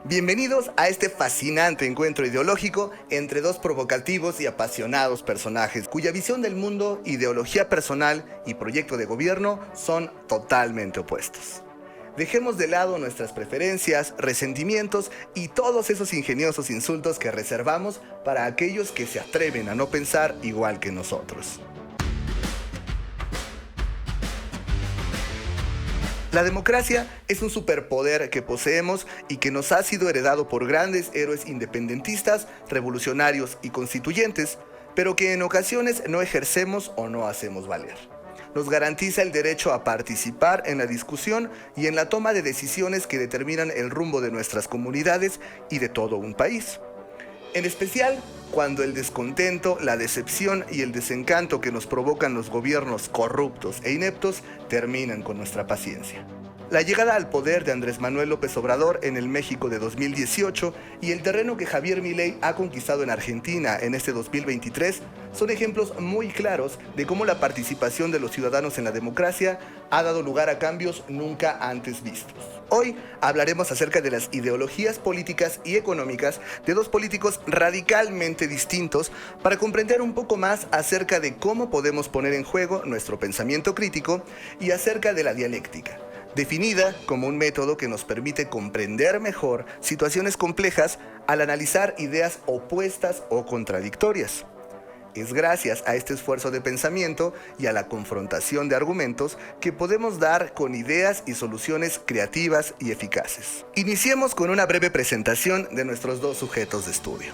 Bienvenidos a este fascinante encuentro ideológico entre dos provocativos y apasionados personajes cuya visión del mundo, ideología personal y proyecto de gobierno son totalmente opuestos. Dejemos de lado nuestras preferencias, resentimientos y todos esos ingeniosos insultos que reservamos para aquellos que se atreven a no pensar igual que nosotros. La democracia es un superpoder que poseemos y que nos ha sido heredado por grandes héroes independentistas, revolucionarios y constituyentes, pero que en ocasiones no ejercemos o no hacemos valer. Nos garantiza el derecho a participar en la discusión y en la toma de decisiones que determinan el rumbo de nuestras comunidades y de todo un país. En especial, cuando el descontento, la decepción y el desencanto que nos provocan los gobiernos corruptos e ineptos terminan con nuestra paciencia. La llegada al poder de Andrés Manuel López Obrador en el México de 2018 y el terreno que Javier Milei ha conquistado en Argentina en este 2023 son ejemplos muy claros de cómo la participación de los ciudadanos en la democracia ha dado lugar a cambios nunca antes vistos. Hoy hablaremos acerca de las ideologías políticas y económicas de dos políticos radicalmente distintos para comprender un poco más acerca de cómo podemos poner en juego nuestro pensamiento crítico y acerca de la dialéctica, definida como un método que nos permite comprender mejor situaciones complejas al analizar ideas opuestas o contradictorias. Es gracias a este esfuerzo de pensamiento y a la confrontación de argumentos que podemos dar con ideas y soluciones creativas y eficaces. Iniciemos con una breve presentación de nuestros dos sujetos de estudio.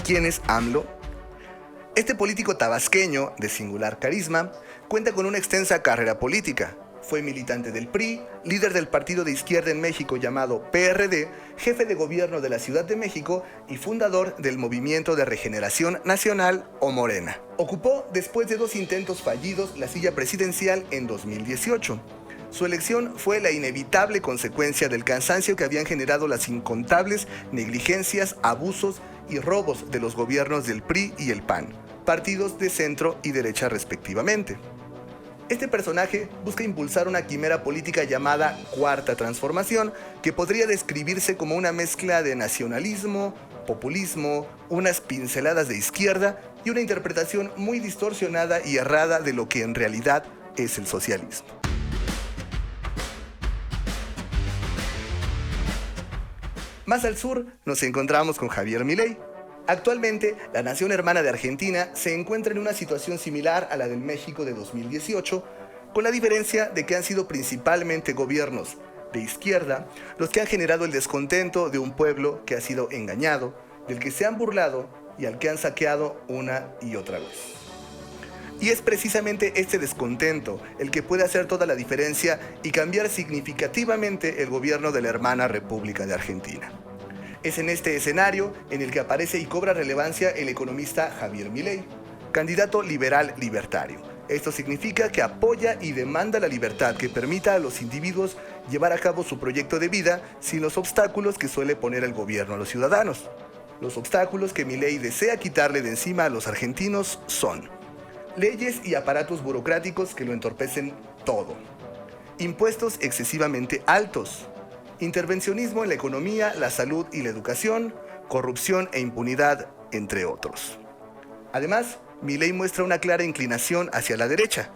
¿Quién es AMLO? Este político tabasqueño, de singular carisma, cuenta con una extensa carrera política. Fue militante del PRI, líder del partido de izquierda en México llamado PRD, jefe de gobierno de la Ciudad de México y fundador del Movimiento de Regeneración Nacional o Morena. Ocupó, después de 2 intentos fallidos, la silla presidencial en 2018. Su elección fue la inevitable consecuencia del cansancio que habían generado las incontables negligencias, abusos y robos de los gobiernos del PRI y el PAN, partidos de centro y derecha respectivamente. Este personaje busca impulsar una quimera política llamada Cuarta Transformación, que podría describirse como una mezcla de nacionalismo, populismo, unas pinceladas de izquierda y una interpretación muy distorsionada y errada de lo que en realidad es el socialismo. Más al sur nos encontramos con Javier Milei. Actualmente, la nación hermana de Argentina se encuentra en una situación similar a la del México de 2018, con la diferencia de que han sido principalmente gobiernos de izquierda los que han generado el descontento de un pueblo que ha sido engañado, del que se han burlado y al que han saqueado una y otra vez. Y es precisamente este descontento el que puede hacer toda la diferencia y cambiar significativamente el gobierno de la hermana República de Argentina. Es en este escenario en el que aparece y cobra relevancia el economista Javier Milei, candidato liberal libertario. Esto significa que apoya y demanda la libertad que permita a los individuos llevar a cabo su proyecto de vida sin los obstáculos que suele poner el gobierno a los ciudadanos. Los obstáculos que Milei desea quitarle de encima a los argentinos son leyes y aparatos burocráticos que lo entorpecen todo, impuestos excesivamente altos, intervencionismo en la economía, la salud y la educación, corrupción e impunidad, entre otros. Además, Milei muestra una clara inclinación hacia la derecha,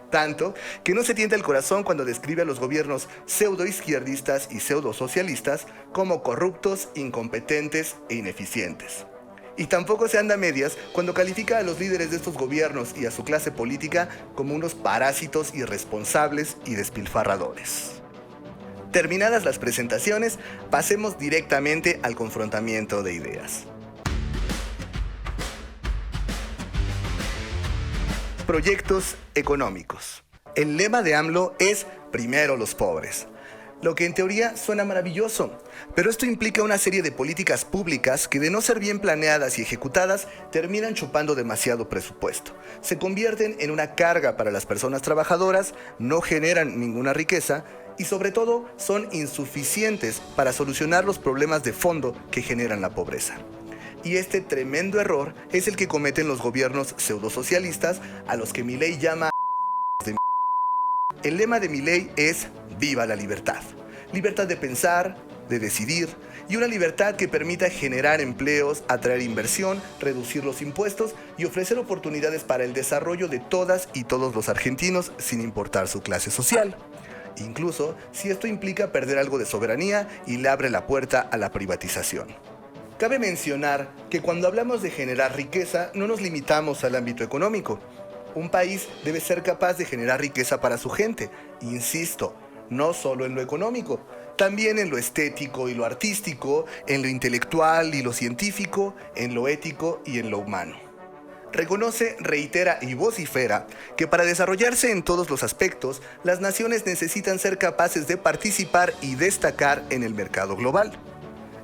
tanto que no se tienta el corazón cuando describe a los gobiernos pseudoizquierdistas y pseudosocialistas como corruptos, incompetentes e ineficientes. Y tampoco se anda a medias cuando califica a los líderes de estos gobiernos y a su clase política como unos parásitos irresponsables y despilfarradores. Terminadas las presentaciones, pasemos directamente al confrontamiento de ideas. Proyectos económicos. El lema de AMLO es primero los pobres, lo que en teoría suena maravilloso, pero esto implica una serie de políticas públicas que, de no ser bien planeadas y ejecutadas, terminan chupando demasiado presupuesto. Se convierten en una carga para las personas trabajadoras, no generan ninguna riqueza y sobre todo son insuficientes para solucionar los problemas de fondo que generan la pobreza. Y este tremendo error es el que cometen los gobiernos pseudosocialistas a los que Milei llama El lema de Milei es "Viva la libertad". Libertad de pensar, de decidir y una libertad que permita generar empleos, atraer inversión, reducir los impuestos y ofrecer oportunidades para el desarrollo de todas y todos los argentinos sin importar su clase social. Incluso si esto implica perder algo de soberanía y le abre la puerta a la privatización. Cabe mencionar que cuando hablamos de generar riqueza no nos limitamos al ámbito económico. Un país debe ser capaz de generar riqueza para su gente, insisto, no solo en lo económico, también en lo estético y lo artístico, en lo intelectual y lo científico, en lo ético y en lo humano. Reconoce, reitera y vocifera que para desarrollarse en todos los aspectos, las naciones necesitan ser capaces de participar y destacar en el mercado global.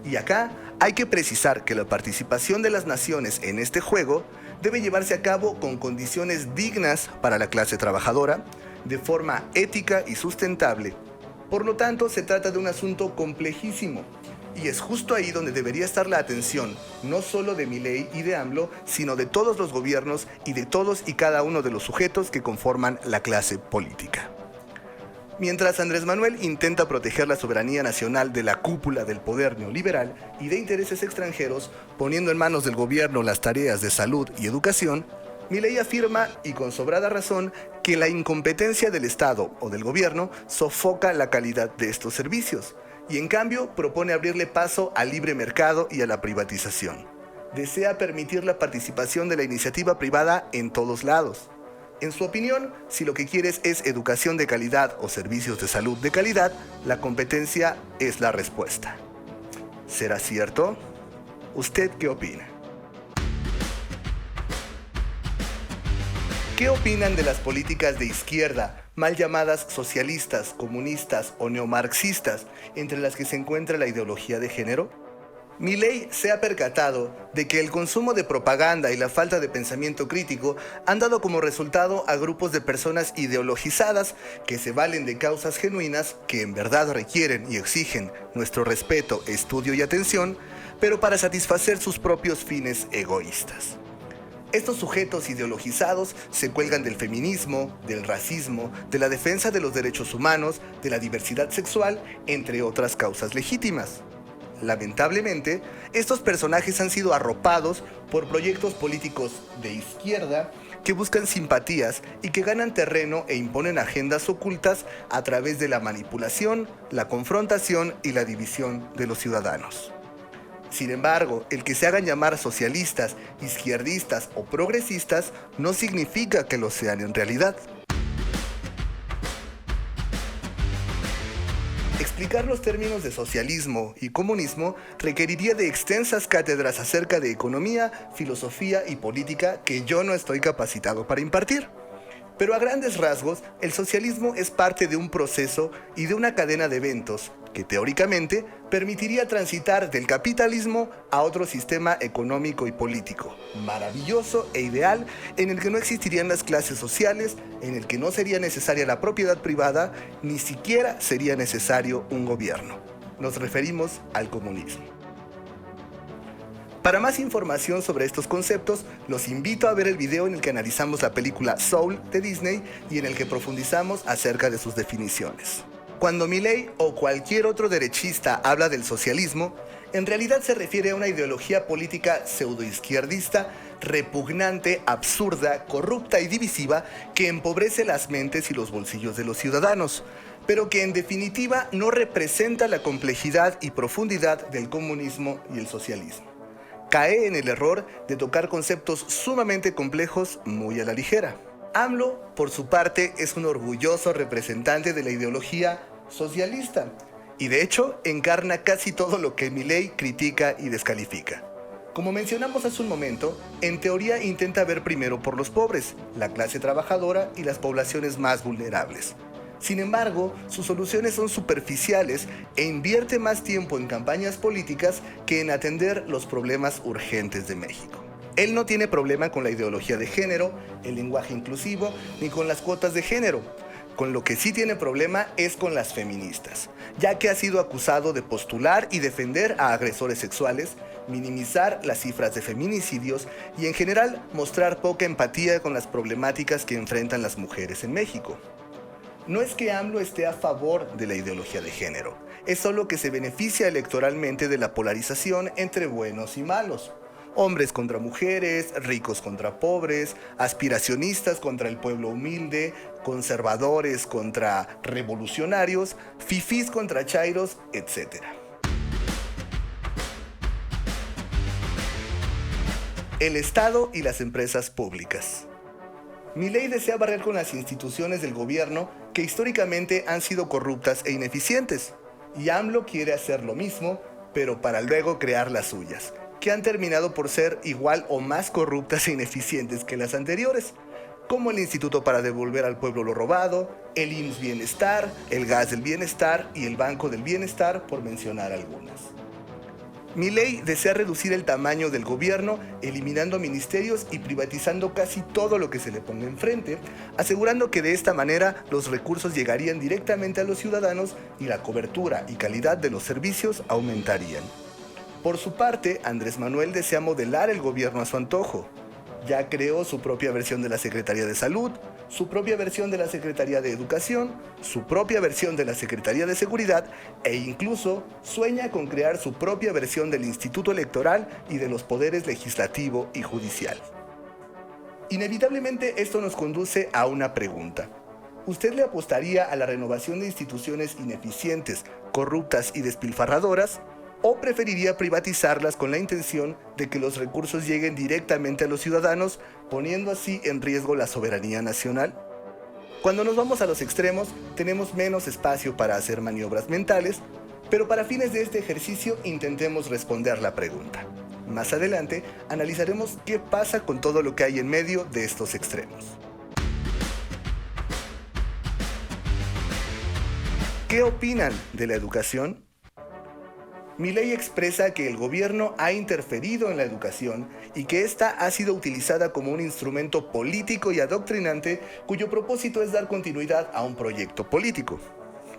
Y acá hay que precisar que la participación de las naciones en este juego debe llevarse a cabo con condiciones dignas para la clase trabajadora, de forma ética y sustentable. Por lo tanto, se trata de un asunto complejísimo. Y es justo ahí donde debería estar la atención, no solo de Milei y de AMLO, sino de todos los gobiernos y de todos y cada uno de los sujetos que conforman la clase política. Mientras Andrés Manuel intenta proteger la soberanía nacional de la cúpula del poder neoliberal y de intereses extranjeros, poniendo en manos del gobierno las tareas de salud y educación, Milei afirma, y con sobrada razón, que la incompetencia del Estado o del gobierno sofoca la calidad de estos servicios, y en cambio propone abrirle paso al libre mercado y a la privatización. Desea permitir la participación de la iniciativa privada en todos lados. En su opinión, si lo que quieres es educación de calidad o servicios de salud de calidad, la competencia es la respuesta. ¿Será cierto? ¿Usted qué opina? ¿Qué opinan de las políticas de izquierda, mal llamadas socialistas, comunistas o neomarxistas, entre las que se encuentra la ideología de género? Milei se ha percatado de que el consumo de propaganda y la falta de pensamiento crítico han dado como resultado a grupos de personas ideologizadas que se valen de causas genuinas que en verdad requieren y exigen nuestro respeto, estudio y atención, pero para satisfacer sus propios fines egoístas. Estos sujetos ideologizados se cuelgan del feminismo, del racismo, de la defensa de los derechos humanos, de la diversidad sexual, entre otras causas legítimas. Lamentablemente, estos personajes han sido arropados por proyectos políticos de izquierda que buscan simpatías y que ganan terreno e imponen agendas ocultas a través de la manipulación, la confrontación y la división de los ciudadanos. Sin embargo, el que se hagan llamar socialistas, izquierdistas o progresistas no significa que lo sean en realidad. Explicar los términos de socialismo y comunismo requeriría de extensas cátedras acerca de economía, filosofía y política que yo no estoy capacitado para impartir. Pero a grandes rasgos, el socialismo es parte de un proceso y de una cadena de eventos que teóricamente permitiría transitar del capitalismo a otro sistema económico y político, maravilloso e ideal, en el que no existirían las clases sociales, en el que no sería necesaria la propiedad privada, ni siquiera sería necesario un gobierno. Nos referimos al comunismo. Para más información sobre estos conceptos, los invito a ver el video en el que analizamos la película Soul de Disney y en el que profundizamos acerca de sus definiciones. Cuando Milei o cualquier otro derechista habla del socialismo, en realidad se refiere a una ideología política pseudoizquierdista, repugnante, absurda, corrupta y divisiva que empobrece las mentes y los bolsillos de los ciudadanos, pero que en definitiva no representa la complejidad y profundidad del comunismo y el socialismo. Cae en el error de tocar conceptos sumamente complejos muy a la ligera. AMLO, por su parte, es un orgulloso representante de la ideología socialista y de hecho encarna casi todo lo que Milei critica y descalifica. Como mencionamos hace un momento, en teoría intenta ver primero por los pobres, la clase trabajadora y las poblaciones más vulnerables. Sin embargo, sus soluciones son superficiales e invierte más tiempo en campañas políticas que en atender los problemas urgentes de México. Él no tiene problema con la ideología de género, el lenguaje inclusivo, ni con las cuotas de género. Con lo que sí tiene problema es con las feministas, ya que ha sido acusado de postular y defender a agresores sexuales, minimizar las cifras de feminicidios y en general mostrar poca empatía con las problemáticas que enfrentan las mujeres en México. No es que AMLO esté a favor de la ideología de género, es solo que se beneficia electoralmente de la polarización entre buenos y malos. Hombres contra mujeres, ricos contra pobres, aspiracionistas contra el pueblo humilde, conservadores contra revolucionarios, fifís contra chairos, etc. El Estado y las empresas públicas. Milei desea barrer con las instituciones del gobierno que históricamente han sido corruptas e ineficientes, y AMLO quiere hacer lo mismo, pero para luego crear las suyas, que han terminado por ser igual o más corruptas e ineficientes que las anteriores, como el Instituto para Devolver al Pueblo lo Robado, el IMSS Bienestar, el Gas del Bienestar y el Banco del Bienestar, por mencionar algunas. Milei desea reducir el tamaño del gobierno, eliminando ministerios y privatizando casi todo lo que se le ponga enfrente, asegurando que de esta manera los recursos llegarían directamente a los ciudadanos y la cobertura y calidad de los servicios aumentarían. Por su parte, Andrés Manuel desea modelar el gobierno a su antojo. Ya creó su propia versión de la Secretaría de Salud, su propia versión de la Secretaría de Educación, su propia versión de la Secretaría de Seguridad e incluso sueña con crear su propia versión del Instituto Electoral y de los poderes legislativo y judicial. Inevitablemente esto nos conduce a una pregunta. ¿Usted le apostaría a la renovación de instituciones ineficientes, corruptas y despilfarradoras? ¿O preferiría privatizarlas con la intención de que los recursos lleguen directamente a los ciudadanos, poniendo así en riesgo la soberanía nacional? Cuando nos vamos a los extremos, tenemos menos espacio para hacer maniobras mentales, pero para fines de este ejercicio intentemos responder la pregunta. Más adelante analizaremos qué pasa con todo lo que hay en medio de estos extremos. ¿Qué opinan de la educación? Milei expresa que el gobierno ha interferido en la educación y que ésta ha sido utilizada como un instrumento político y adoctrinante cuyo propósito es dar continuidad a un proyecto político.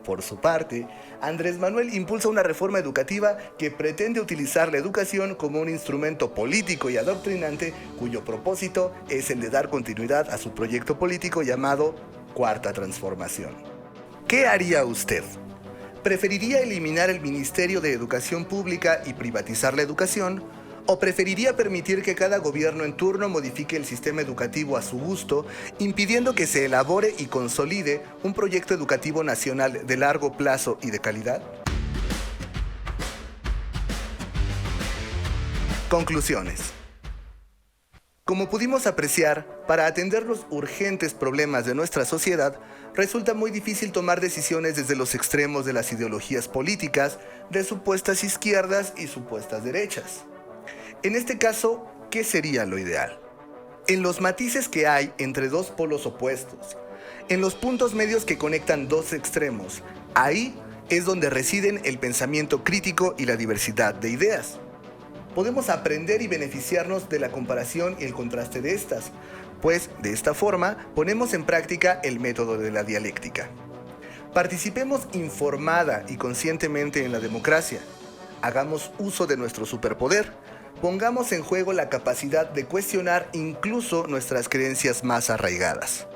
Por su parte, Andrés Manuel impulsa una reforma educativa que pretende utilizar la educación como un instrumento político y adoctrinante cuyo propósito es el de dar continuidad a su proyecto político llamado Cuarta Transformación. ¿Qué haría usted? ¿Preferiría eliminar el Ministerio de Educación Pública y privatizar la educación? ¿O preferiría permitir que cada gobierno en turno modifique el sistema educativo a su gusto, impidiendo que se elabore y consolide un proyecto educativo nacional de largo plazo y de calidad? Conclusiones. Como pudimos apreciar, para atender los urgentes problemas de nuestra sociedad, resulta muy difícil tomar decisiones desde los extremos de las ideologías políticas, de supuestas izquierdas y supuestas derechas. En este caso, ¿qué sería lo ideal? En los matices que hay entre dos polos opuestos, en los puntos medios que conectan dos extremos, ahí es donde residen el pensamiento crítico y la diversidad de ideas. Podemos aprender y beneficiarnos de la comparación y el contraste de estas, pues de esta forma ponemos en práctica el método de la dialéctica. Participemos informada y conscientemente en la democracia. Hagamos uso de nuestro superpoder. Pongamos en juego la capacidad de cuestionar incluso nuestras creencias más arraigadas.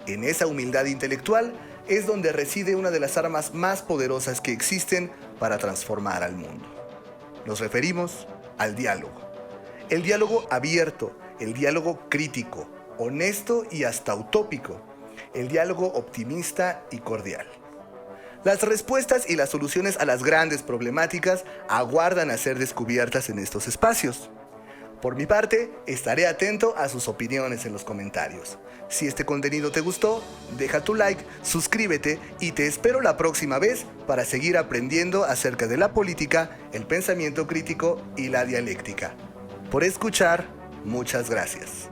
En esa humildad intelectual es donde reside una de las armas más poderosas que existen para transformar al mundo. Nos referimos al diálogo. El diálogo abierto, el diálogo crítico, honesto y hasta utópico, el diálogo optimista y cordial. Las respuestas y las soluciones a las grandes problemáticas aguardan a ser descubiertas en estos espacios. Por mi parte, estaré atento a sus opiniones en los comentarios. Si este contenido te gustó, deja tu like, suscríbete y te espero la próxima vez para seguir aprendiendo acerca de la política, el pensamiento crítico y la dialéctica. Por escuchar, muchas gracias.